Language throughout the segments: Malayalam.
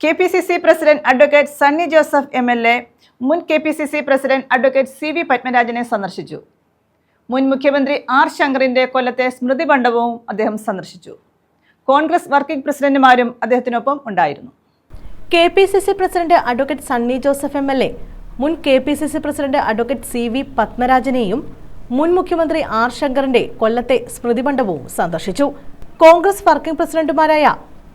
KPCC president advocate Sunny Joseph MLA മുൻ കെപിസിസി പ്രസിഡന്റ് അഡ്വക്കേറ്റ് സി.വി. പത്മരാജനെ സന്ദർശിച്ചു. മുൻ മുഖ്യമന്ത്രി ആർ. ശങ്കറിന്റെ കൊല്ലത്തെ സ്മൃതി മണ്ഡപവും അദ്ദേഹം സന്ദർശിച്ചു. കോൺഗ്രസ് വർക്കിംഗ് പ്രസിഡന്റുമാരും അദ്ദേഹത്തിനൊപ്പം ഉണ്ടായിരുന്നു. KPCC president advocate Sunny Joseph MLA മുൻ കെപിസിസി പ്രസിഡന്റ് അഡ്വക്കേറ്റ് സി.വി. പത്മരാജനെയും മുൻ മുഖ്യമന്ത്രി ആർ. ശങ്കറിന്റെ കൊല്ലത്തെ സ്മൃതി മണ്ഡപവും സന്ദർശിച്ചു. കോൺഗ്രസ് വർക്കിംഗ് പ്രസിഡന്റുമാരായ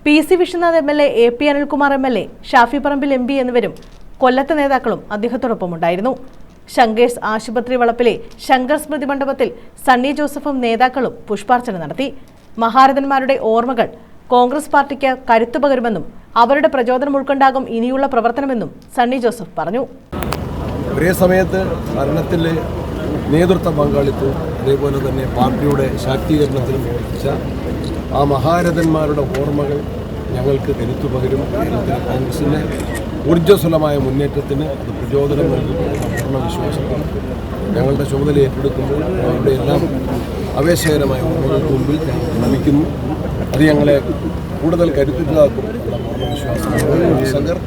P C. Vishwanath MLA, A P. Anilkumar MLA, Shafi Parambil MP എന്നിവരും കൊല്ലത്തെ നേതാക്കളും അദ്ദേഹത്തോടൊപ്പം ഉണ്ടായിരുന്നു. ശങ്കേഴ്സ് ആശുപത്രി വളപ്പിലെ ശങ്കർ സ്മൃതി മണ്ഡപത്തിൽ സണ്ണി ജോസഫും നേതാക്കളും പുഷ്പാർച്ചന നടത്തി. മഹാരഥന്മാരുടെ ഓർമ്മകൾ കോൺഗ്രസ് പാർട്ടിക്ക് കരുത്തുപകരുമെന്നും അവരുടെ പ്രചോദനം ഉൾക്കൊണ്ടാകും ഇനിയുള്ള പ്രവർത്തനമെന്നും സണ്ണി ജോസഫ് പറഞ്ഞു. ഒരേ സമയത്ത് ഭരണത്തിലെ നേതൃത്വ പങ്കാളിത്തവും അതേപോലെ തന്നെ പാർട്ടിയുടെ ശാക്തീകരണത്തിനും പ്രവർത്തിച്ച ആ മഹാരഥന്മാരുടെ ഓർമ്മകൾ ഞങ്ങൾക്ക് കരുത്തു പകരും. കേരളത്തിലെ കോൺഗ്രസിൻ്റെ ഊർജ്ജസ്വലമായ മുന്നേറ്റത്തിന് അത് പ്രചോദനം നൽകുമെന്ന പൂർണ്ണ വിശ്വാസത്തിൽ ഞങ്ങളുടെ ചുമതല ഏറ്റെടുക്കുമ്പോൾ അവരുടെ എല്ലാം ആവേശകരമായ ഓർമ്മകൾക്ക് മുമ്പിൽ ഞങ്ങൾ നമിക്കുന്നു. അത് ഞങ്ങളെ കൂടുതൽ കരുത്തുറ്റതാക്കും എന്ന പൂർണ്ണ വിശ്വാസം. ശങ്കർ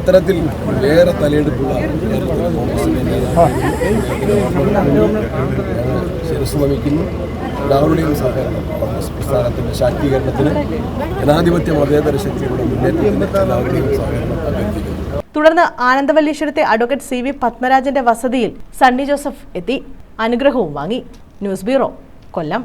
അത്തരത്തിൽ വേറെ തലയെടുപ്പുള്ള ശിരസ് നമിക്കുന്നു. എല്ലാവരുടെയും സഹകരണം കോൺഗ്രസ് പ്രസ്ഥാനത്തിൻ്റെ ശാക്തീകരണത്തിന് ജനാധിപത്യ മതേതര ശക്തിയുടെ മുന്നേറ്റത്തിന് എല്ലാവരുടെയും സഹകരണം അഭ്യർത്ഥിക്കുന്നു. തുടർന്ന് ആനന്ദവല്ലീശ്വരത്തെ അഡ്വക്കേറ്റ് സി.വി. പത്മരാജന്റെ വസതിയിൽ സണ്ണി ജോസഫ് എത്തി അനുഗ്രഹവും വാങ്ങി. ന്യൂസ് ബ്യൂറോ, കൊല്ലം.